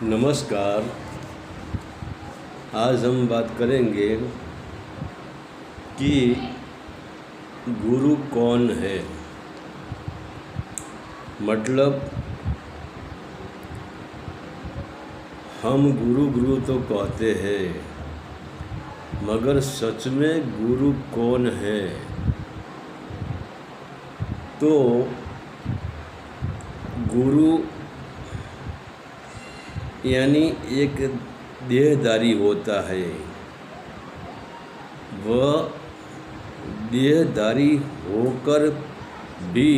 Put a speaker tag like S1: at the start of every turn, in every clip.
S1: नमस्कार। आज हम बात करेंगे कि गुरु कौन है। मतलब हम गुरु गुरु तो कहते हैं, मगर सच में गुरु कौन है? तो गुरु यानी एक देहधारी होता है। वह देहधारी होकर भी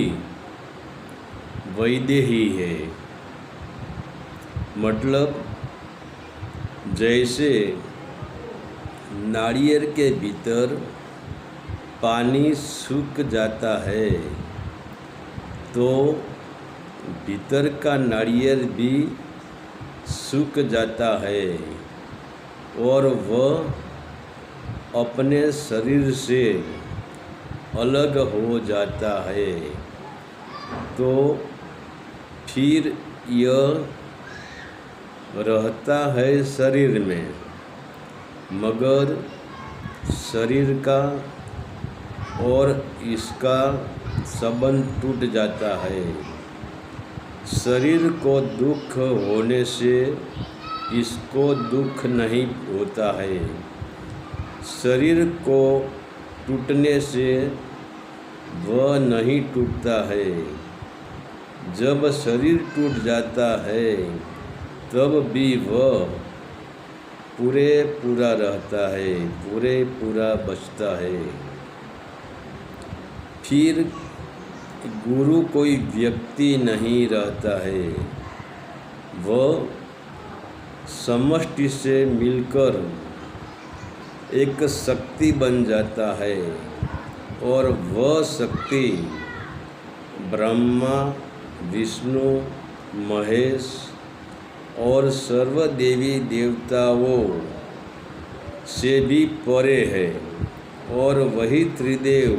S1: वैदेही है। मतलब जैसे नारियल के भीतर पानी सूख जाता है तो भीतर का नारियल भी सूख जाता है और वह अपने शरीर से अलग हो जाता है। तो फिर यह रहता है शरीर में, मगर शरीर का और इसका संबंध टूट जाता है। शरीर को दुख होने से इसको दुख नहीं होता है। शरीर को टूटने से वह नहीं टूटता है। जब शरीर टूट जाता है तब भी वह पूरे पूरा रहता है, पूरे पूरा बचता है। फिर गुरु कोई व्यक्ति नहीं रहता है, वह समष्टि से मिलकर एक शक्ति बन जाता है और वह शक्ति ब्रह्मा, विष्णु, महेश और सर्व देवी देवताओं से भी परे है। और वही त्रिदेव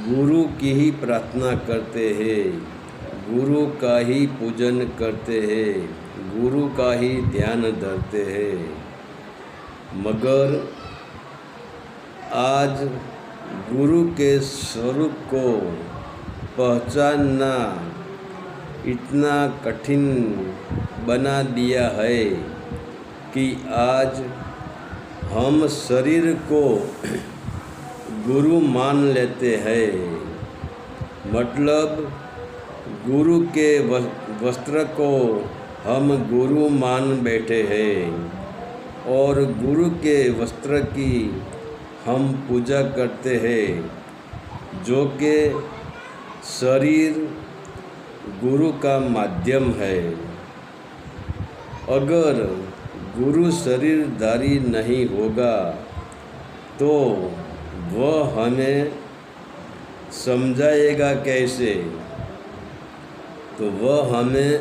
S1: गुरु की ही प्रार्थना करते हैं, गुरु का ही पूजन करते हैं, गुरु का ही ध्यान धरते हैं। मगर आज गुरु के स्वरूप को पहचानना इतना कठिन बना दिया है कि आज हम शरीर को गुरु मान लेते हैं। मतलब गुरु के वस्त्र को हम गुरु मान बैठे हैं और गुरु के वस्त्र की हम पूजा करते हैं, जो कि शरीर गुरु का माध्यम है। अगर गुरु शरीरधारी नहीं होगा तो वह हमें समझाएगा कैसे? तो वह हमें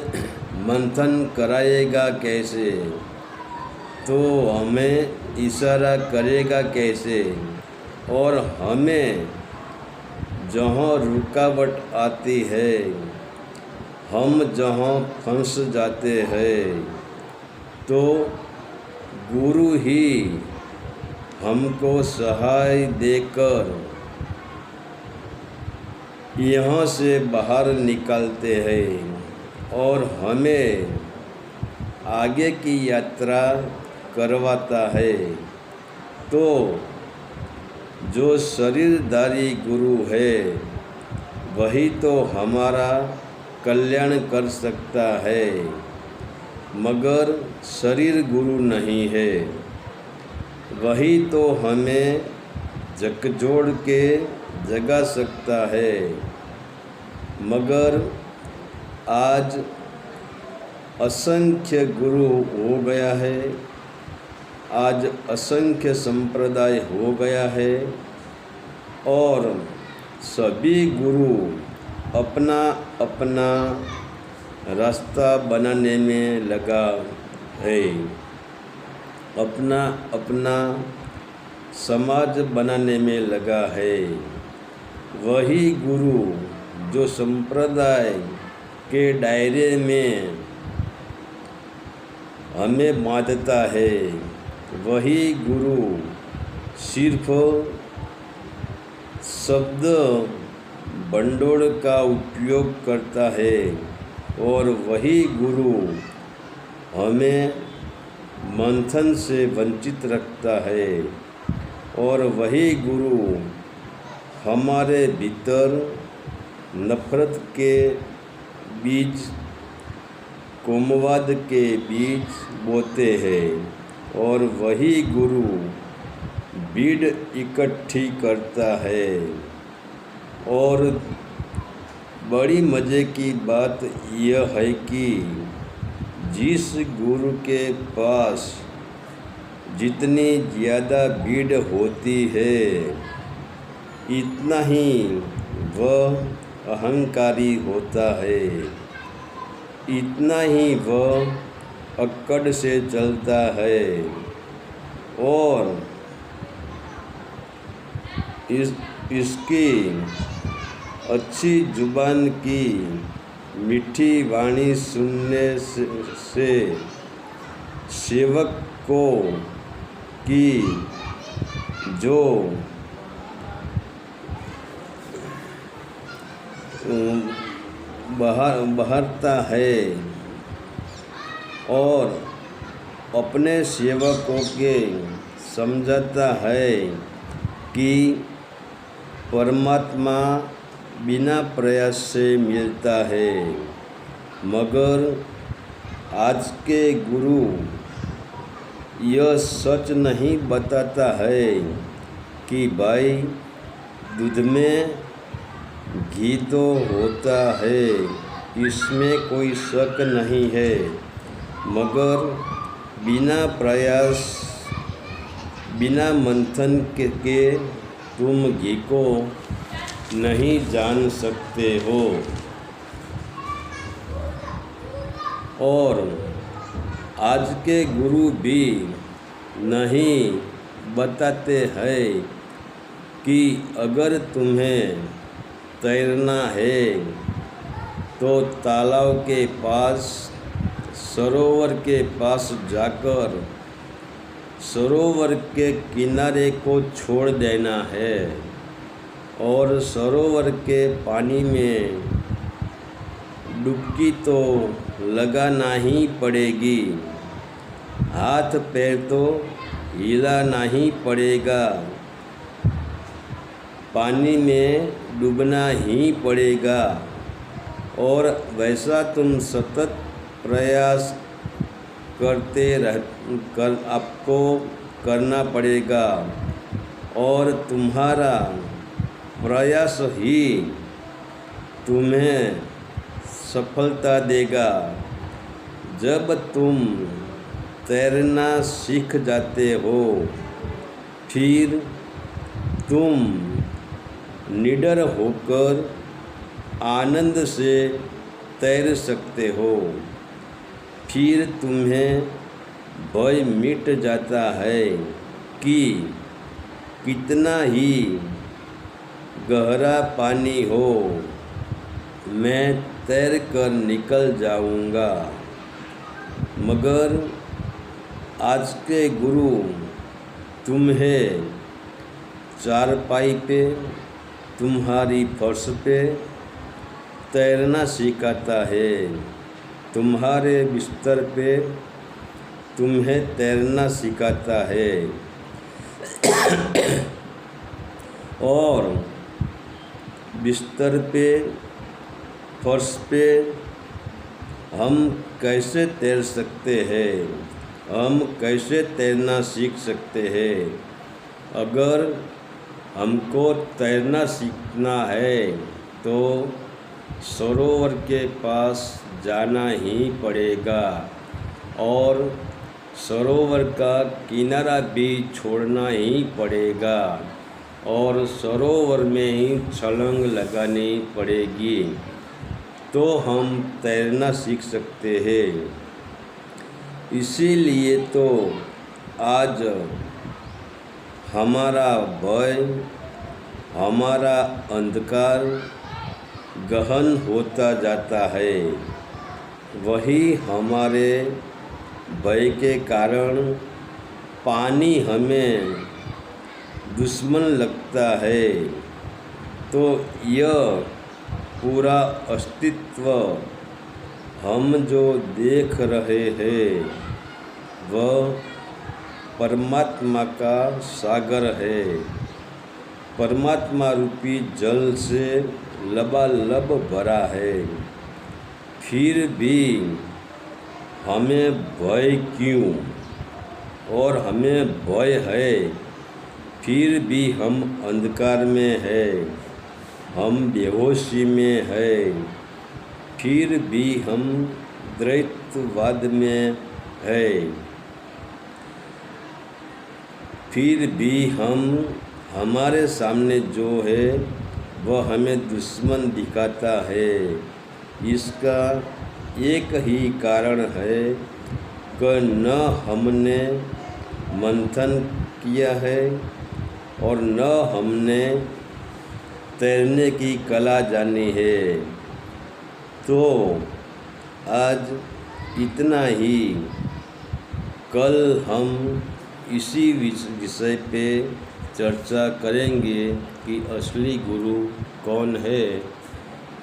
S1: मंथन कराएगा कैसे? तो हमें इशारा करेगा कैसे? और हमें जहाँ रुकावट आती है, हम जहाँ फंस जाते हैं, तो गुरु ही हमको सहाय देकर यहाँ से बाहर निकालते हैं और हमें आगे की यात्रा करवाता है। तो जो शरीरधारी गुरु है वही तो हमारा कल्याण कर सकता है, मगर शरीर गुरु नहीं है। वही तो हमें झकझोर के जगा सकता है। मगर आज असंख्य गुरु हो गया है, आज असंख्य संप्रदाय हो गया है और सभी गुरु अपना अपना रास्ता बनाने में लगा है, अपना अपना समाज बनाने में लगा है। वही गुरु जो संप्रदाय के दायरे में हमें बांधता है। वही गुरु सिर्फ शब्द भंडोर का उपयोग करता है और वही गुरु हमें मंथन से वंचित रखता है और वही गुरु हमारे भीतर नफरत के बीज, कोमवाद के बीज बोते हैं और वही गुरु बीड़ इकट्ठी करता है। और बड़ी मज़े की बात यह है कि जिस गुरु के पास जितनी ज़्यादा भीड़ होती है इतना ही वह अहंकारी होता है, इतना ही वह अक्कड़ से चलता है और इसकी अच्छी जुबान की मीठी वाणी सुनने से सेवक को की जो बहरता है और अपने सेवकों के समझाता है कि परमात्मा बिना प्रयास से मिलता है। मगर आज के गुरु यह सच नहीं बताता है कि भाई दूध में घी तो होता है, इसमें कोई शक नहीं है, मगर बिना प्रयास, बिना मंथन के तुम घी को नहीं जान सकते हो। और आज के गुरु भी नहीं बताते हैं कि अगर तुम्हें तैरना है तो तालाब के पास, सरोवर के पास जाकर सरोवर के किनारे को छोड़ देना है और सरोवर के पानी में डुबकी तो लगाना ही पड़ेगी, हाथ पैर तो हिलाना ही पड़ेगा, पानी में डूबना ही पड़ेगा। और वैसा तुम सतत प्रयास आपको करना पड़ेगा और तुम्हारा प्रयास ही तुम्हें सफलता देगा। जब तुम तैरना सीख जाते हो फिर तुम निडर होकर आनंद से तैर सकते हो, फिर तुम्हें भय मिट जाता है कि कितना ही गहरा पानी हो मैं तैर कर निकल जाऊंगा। मगर आज के गुरु तुम्हें चारपाई पे, तुम्हारी फर्श पे तैरना सिखाता है, तुम्हारे बिस्तर पे तुम्हें तैरना सिखाता है। और बिस्तर पे, फर्श पे हम कैसे तैर सकते हैं, हम कैसे तैरना सीख सकते हैं? अगर हमको तैरना सीखना है तो सरोवर के पास जाना ही पड़ेगा और सरोवर का किनारा भी छोड़ना ही पड़ेगा और सरोवर में ही छलांग लगानी पड़ेगी, तो हम तैरना सीख सकते हैं। इसीलिए तो आज हमारा भय, हमारा अंधकार गहन होता जाता है। वही हमारे भय के कारण पानी हमें दुश्मन लगता है, तो यह पूरा अस्तित्व हम जो देख रहे हैं वह परमात्मा का सागर है। परमात्मा रूपी जल से लबालब भरा है, फिर भी हमें भय क्यों? और हमें भय है, फिर भी हम अंधकार में हैं, हम बेहोशी में हैं, फिर भी हम द्वैतवाद में हैं, फिर भी हमारे सामने जो है वह हमें दुश्मन दिखाता है। इसका एक ही कारण है कि न हमने मंथन किया है और न हमने तैरने की कला जानी है। तो आज इतना ही। कल हम इसी विषय पे चर्चा करेंगे कि असली गुरु कौन है।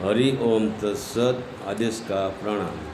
S1: हरि ओम तत्सत। आदेश का प्रणाम।